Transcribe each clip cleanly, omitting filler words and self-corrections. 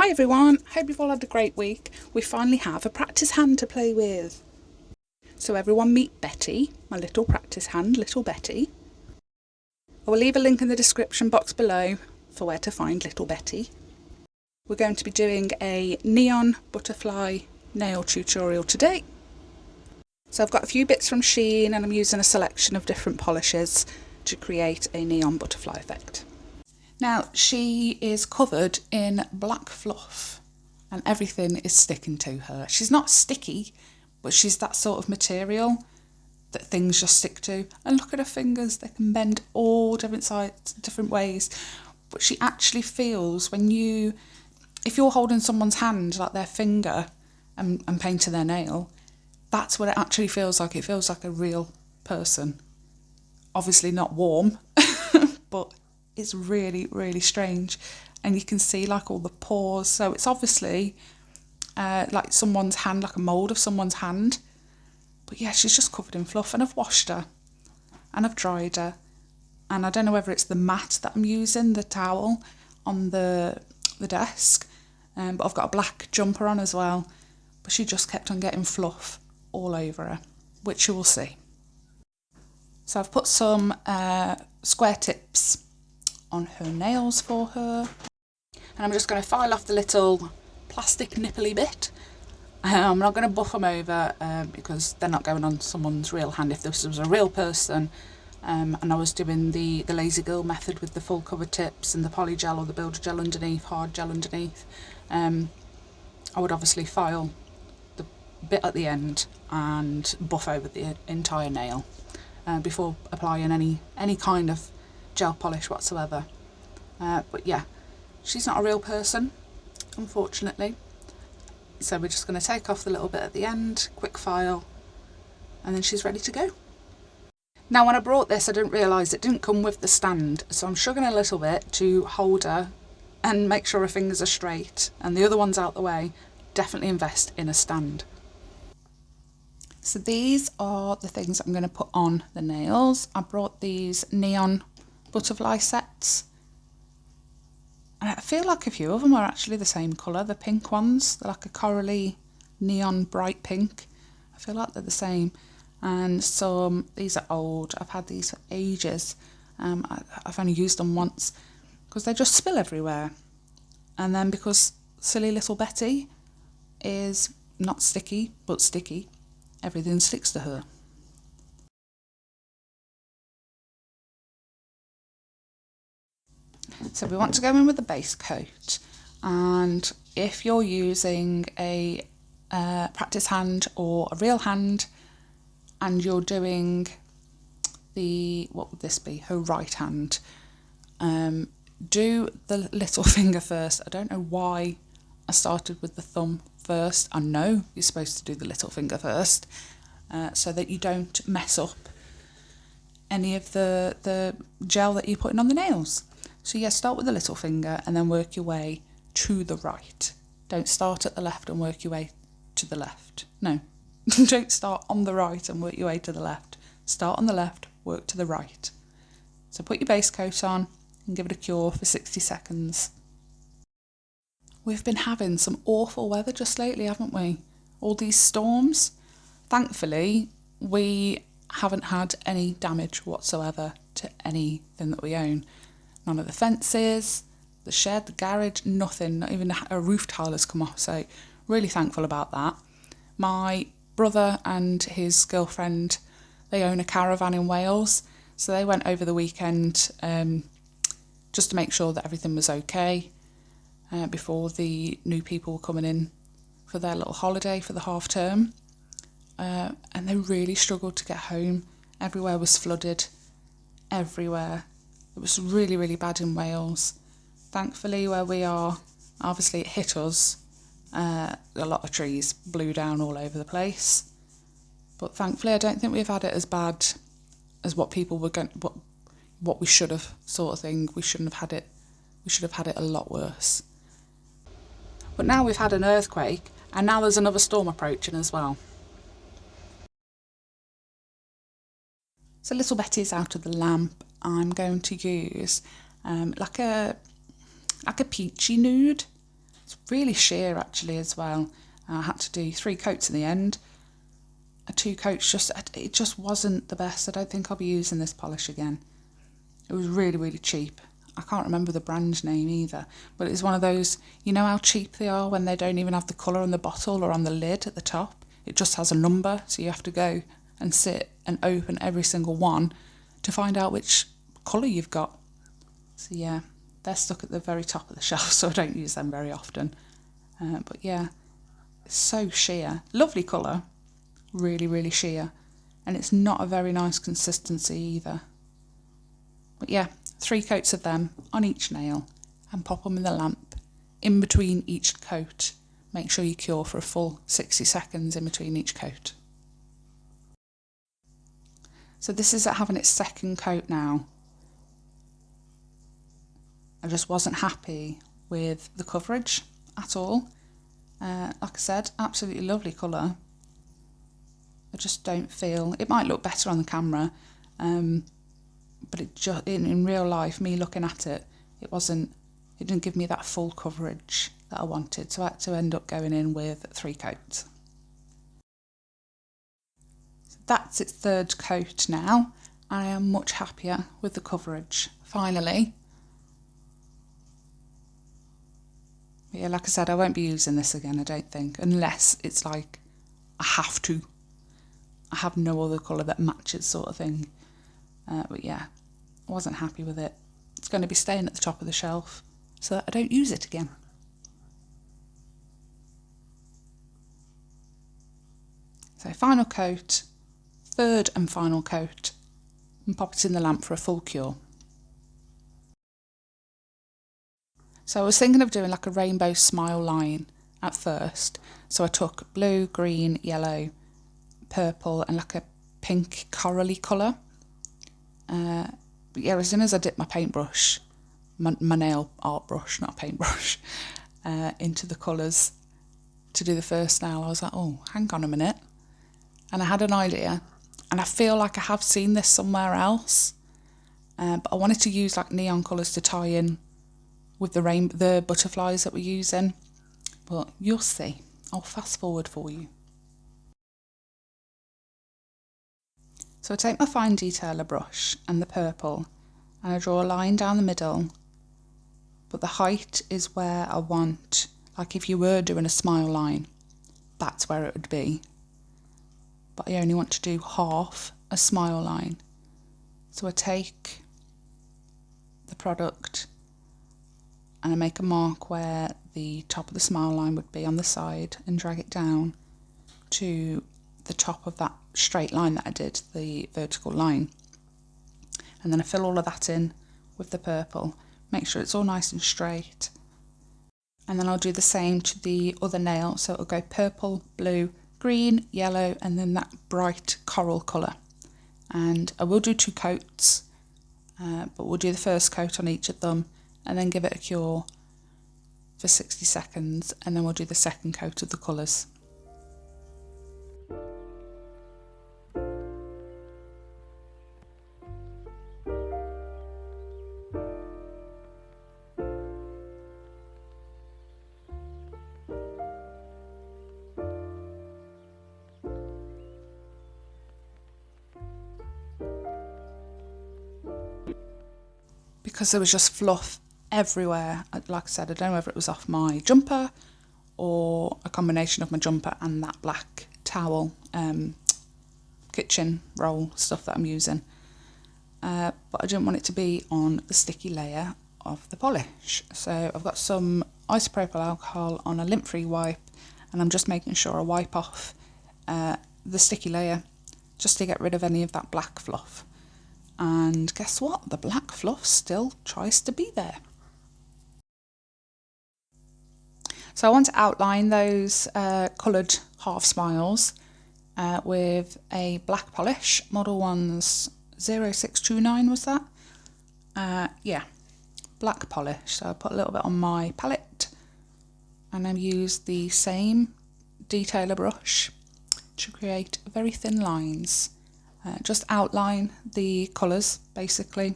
Hi everyone, hope you've all had a great week. We finally have a practice hand to play with. So everyone meet Betty, my little practice hand, little Betty. I will leave a link in the description box below for where to find little Betty. We're going to be doing a neon butterfly nail tutorial today. So I've got a few bits from Shein and I'm using a selection of different polishes to create a neon butterfly effect. Now she is covered in black fluff and everything is sticking to her. She's not sticky, but she's that sort of material that things just stick to. And look at her fingers, they can bend all different sides, different ways. But she actually feels if you're holding someone's hand, like their finger, and painting their nail, that's what it actually feels like. It feels like a real person. Obviously not warm, but it's really, really strange. And you can see like all the pores. So it's obviously like someone's hand, like a mould of someone's hand. But yeah, she's just covered in fluff. And I've washed her and I've dried her. And I don't know whether it's the mat that I'm using, the towel on the desk. But I've got a black jumper on as well. But she just kept on getting fluff all over her, which you will see. So I've put some square tips on her nails for her. And I'm just going to file off the little plastic nipply bit. I'm not going to buff them over because they're not going on someone's real hand. If this was a real person and I was doing the lazy girl method with the full cover tips and the poly gel or the builder gel underneath, hard gel underneath, I would obviously file the bit at the end and buff over the entire nail before applying any kind of gel polish whatsoever. But yeah, she's not a real person, unfortunately. So we're just going to take off the little bit at the end, quick file, and then she's ready to go. Now when I brought this, I didn't realise it didn't come with the stand, so I'm shugging a little bit to hold her and make sure her fingers are straight, and the other one's out the way. Definitely invest in a stand. So these are the things I'm going to put on the nails. I brought these neon butterfly sets. And I feel like a few of them are actually the same colour, the pink ones. They're like a corally neon bright pink. I feel like they're the same. And these are old. I've had these for ages. I've only used them once because they just spill everywhere. And then because silly little Betty is not sticky, but sticky, everything sticks to her. So we want to go in with the base coat, and if you're using a practice hand or a real hand and you're doing what would this be, her right hand, do the little finger first. I don't know why I started with the thumb first. I know you're supposed to do the little finger first so that you don't mess up any of the gel that you're putting on the nails. So yeah, start with the little finger and then work your way to the right. Don't start at the left and work your way to the left. No, don't start on the right and work your way to the left. Start on the left, work to the right. So put your base coat on and give it a cure for 60 seconds. We've been having some awful weather just lately, haven't we? All these storms. Thankfully, we haven't had any damage whatsoever to anything that we own. None of the fences, the shed, the garage, nothing, not even a roof tile has come off, so really thankful about that. My brother and his girlfriend, they own a caravan in Wales, so they went over the weekend just to make sure that everything was okay before the new people were coming in for their little holiday for the half term. And they really struggled to get home. Everywhere was flooded, everywhere. It was really, really bad in Wales. Thankfully, where we are, obviously it hit us. A lot of trees blew down all over the place. But thankfully, I don't think we've had it as bad as what people were going, what we should have, sort of thing. We shouldn't have had it. We should have had it a lot worse. But now we've had an earthquake, and now there's another storm approaching as well. So little Betty's out of the lamp. I'm going to use like a peachy nude. It's really sheer actually as well. I had to do 3 coats in the end. 2 coats, it just wasn't the best. I don't think I'll be using this polish again. It was really, really cheap. I can't remember the brand name either, but it's one of those, you know how cheap they are when they don't even have the colour on the bottle or on the lid at the top? It just has a number, so you have to go and sit and open every single one to find out which colour you've got. So yeah, they're stuck at the very top of the shelf, so I don't use them very often. But yeah, it's so sheer. Lovely colour, really, really sheer. And it's not a very nice consistency either. But yeah, 3 coats of them on each nail and pop them in the lamp in between each coat. Make sure you cure for a full 60 seconds in between each coat. So this is having its second coat now. I just wasn't happy with the coverage at all. Like I said, absolutely lovely colour. I just don't feel, it might look better on the camera, but it just in real life, me looking at it, it didn't give me that full coverage that I wanted, so I had to end up going in with 3 coats. So that's its third coat now. I am much happier with the coverage, finally. But yeah, like I said, I won't be using this again, I don't think, unless it's like I have to. I have no other colour that matches sort of thing. But yeah, I wasn't happy with it. It's going to be staying at the top of the shelf so that I don't use it again. So final coat, third and final coat, and pop it in the lamp for a full cure. So I was thinking of doing like a rainbow smile line at first. So I took blue, green, yellow, purple and like a pink corally colour. But yeah, as soon as I dipped my paintbrush, my nail art brush, not a paintbrush, into the colours to do the first nail, I was like, oh, hang on a minute. And I had an idea, and I feel like I have seen this somewhere else, but I wanted to use like neon colours to tie in with the butterflies that we're using, but you'll see. I'll fast forward for you. So I take my fine detailer brush and the purple and I draw a line down the middle, but the height is where I want, like if you were doing a smile line, that's where it would be. But I only want to do half a smile line. So I take the product and I make a mark where the top of the smile line would be on the side and drag it down to the top of that straight line that I did, the vertical line. And then I fill all of that in with the purple, make sure it's all nice and straight. And then I'll do the same to the other nail, so it'll go purple, blue, green, yellow, and then that bright coral colour. And I will do 2 coats, but we'll do the first coat on each of them and then give it a cure for 60 seconds, and then we'll do the second coat of the colours. Because there was just fluff everywhere, like I said, I don't know whether it was off my jumper or a combination of my jumper and that black towel, kitchen roll stuff that I'm using. But I didn't want it to be on the sticky layer of the polish. So I've got some isopropyl alcohol on a lint-free wipe, and I'm just making sure I wipe off the sticky layer just to get rid of any of that black fluff. And guess what? The black fluff still tries to be there. So I want to outline those coloured half smiles with a black polish. Model 1's 0629 was that? Yeah, black polish. So I put a little bit on my palette and I use the same detailer brush to create very thin lines. Just outline the colours basically,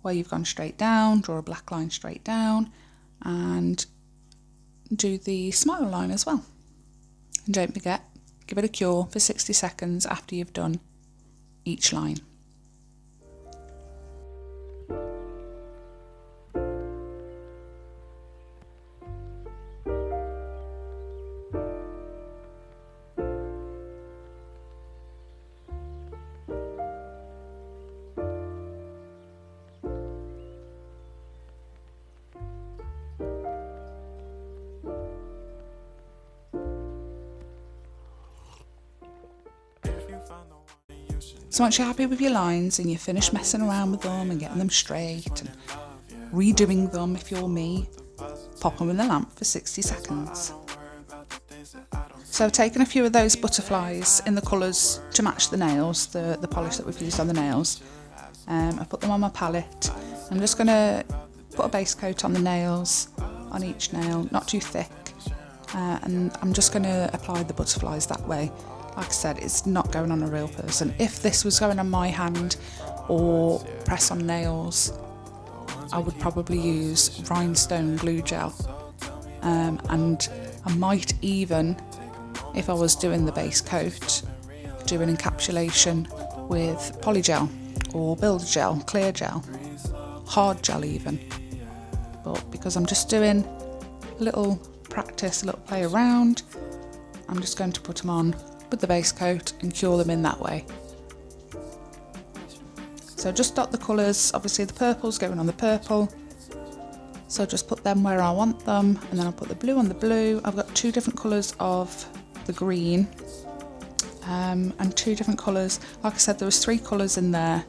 where you've gone straight down, draw a black line straight down, and do the smile line as well. And don't forget, give it a cure for 60 seconds after you've done each line. So once you're happy with your lines and you've finished messing around with them and getting them straight and redoing them if you're me, pop them in the lamp for 60 seconds. So I've taken a few of those butterflies in the colours to match the nails, the polish that we've used on the nails. I put them on my palette. I'm just going to put a base coat on the nails, on each nail, not too thick, and I'm just going to apply the butterflies that way. Like I said, it's not going on a real person. If this was going on my hand or press on nails, I would probably use rhinestone glue gel. And I might even, if I was doing the base coat, do an encapsulation with polygel or builder gel, clear gel, hard gel even. But because I'm just doing a little practice, a little play around, I'm just going to put them on with the base coat and cure them in that way. So just dot the colours, obviously the purple's going on the purple, so just put them where I want them, and then I'll put the blue on the blue. I've got two different colours of the green and two different colours. Like I said, there was three colours in there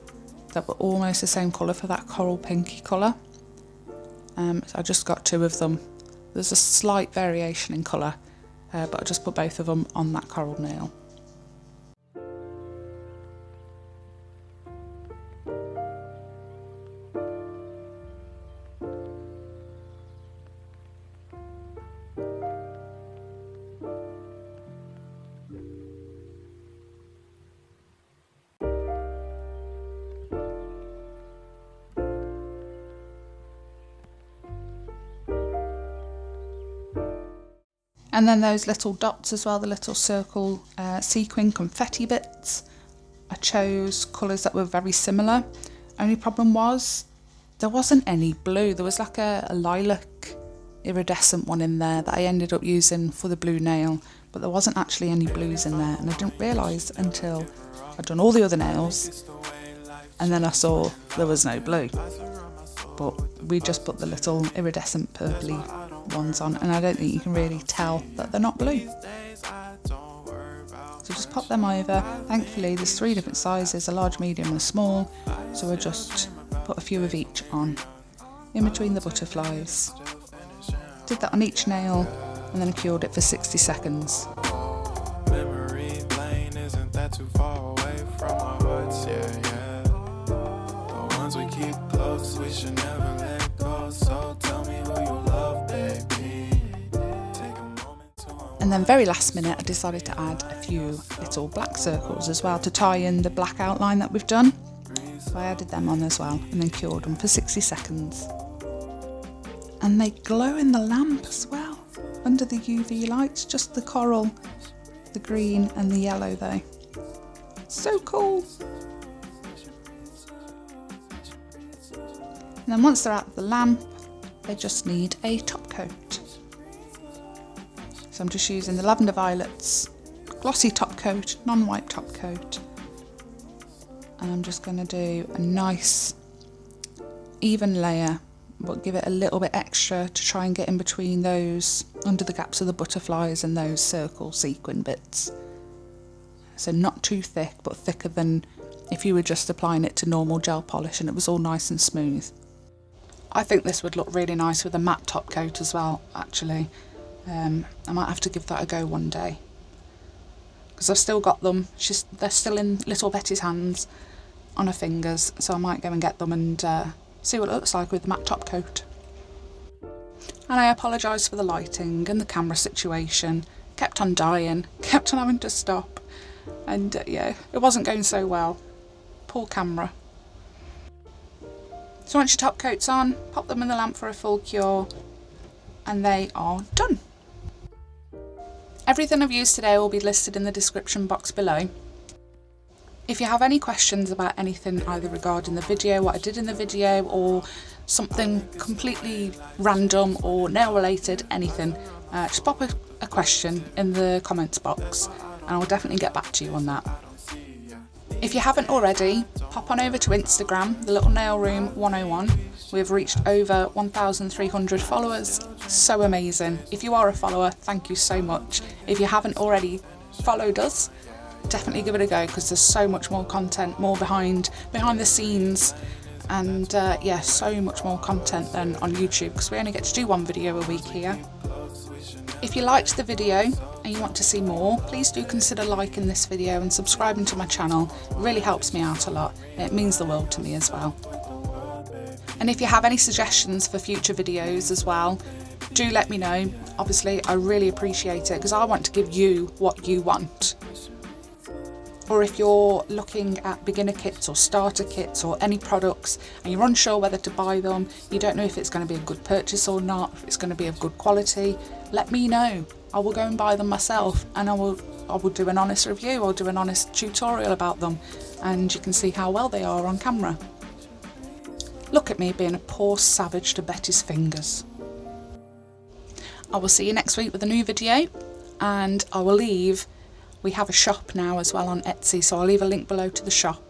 that were almost the same colour for that coral pinky colour, so I just got two of them. There's a slight variation in colour, but I just put both of them on that coral nail. And then those little dots as well, the little circle sequin confetti bits. I chose colours that were very similar. Only problem was there wasn't any blue. There was like a lilac iridescent one in there that I ended up using for the blue nail, but there wasn't actually any blues in there, and I didn't realise until I'd done all the other nails and then I saw there was no blue. But we just put the little iridescent purpley ones on, and I don't think you can really tell that they're not blue. So just pop them over. Thankfully there's three different sizes, a large, medium and a small, so I just put a few of each on in between the butterflies. Did that on each nail and then I cured it for 60 seconds. Memory lane isn't that too far away from our hearts, yeah. The ones we keep close, we should never let go. So tell me who you love, baby. Take a moment to And then very last minute I decided to add a few little black circles as well to tie in the black outline that we've done. So I added them on as well and then cured them for 60 seconds. And they glow in the lamp as well, under the UV lights, just the coral, the green and the yellow though. So cool! And then once they're out of the lamp, they just need a top coat. So I'm just using the Lavender Violets glossy top coat, non-white top coat. And I'm just going to do a nice even layer, but give it a little bit extra to try and get in between those, under the gaps of the butterflies and those circle sequin bits. So not too thick, but thicker than if you were just applying it to normal gel polish and it was all nice and smooth. I think this would look really nice with a matte top coat as well, actually. I might have to give that a go one day, because I've still got them. They're still in little Betty's hands on her fingers, so I might go and get them and see what it looks like with the matte top coat. And I apologise for the lighting and the camera situation. Kept on dying, kept on having to stop, and yeah, it wasn't going so well. Poor camera. So once your top coat's on, pop them in the lamp for a full cure and they are done. Everything I've used today will be listed in the description box below. If you have any questions about anything, either regarding the video, what I did in the video, or something completely random or nail related, anything, just pop a question in the comments box and I'll definitely get back to you on that. If you haven't already, pop on over to Instagram, The Little Nail Room 101. We've reached over 1,300 followers. So amazing. If you are a follower, thank you so much. If you haven't already followed us, definitely give it a go, because there's so much more content, more behind the scenes, and yeah, so much more content than on YouTube, because we only get to do one video a week here. If you liked the video and you want to see more, please do consider liking this video and subscribing to my channel. It really helps me out a lot. It means the world to me as well. And if you have any suggestions for future videos as well, do let me know. Obviously, I really appreciate it, because I want to give you what you want. Or if you're looking at beginner kits or starter kits or any products and you're unsure whether to buy them, you don't know if it's going to be a good purchase or not, if it's going to be of good quality, let me know. I will go and buy them myself, and I will do an honest review or do an honest tutorial about them, and you can see how well they are on camera. Look at me being a poor savage to Betty's fingers. I will see you next week with a new video, and I will leave. We have a shop now as well on Etsy, so I'll leave a link below to the shop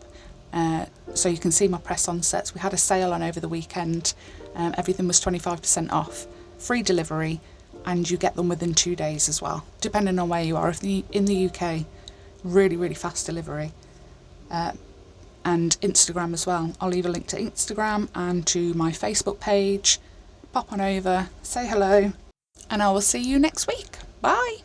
so you can see my press-on sets. We had a sale on over the weekend. Everything was 25% off, free delivery, and you get them within 2 days as well, depending on where you are. If in the UK, really fast delivery. And Instagram as well. I'll leave a link to Instagram and to my Facebook page. Pop on over, say hello, and I will see you next week. Bye!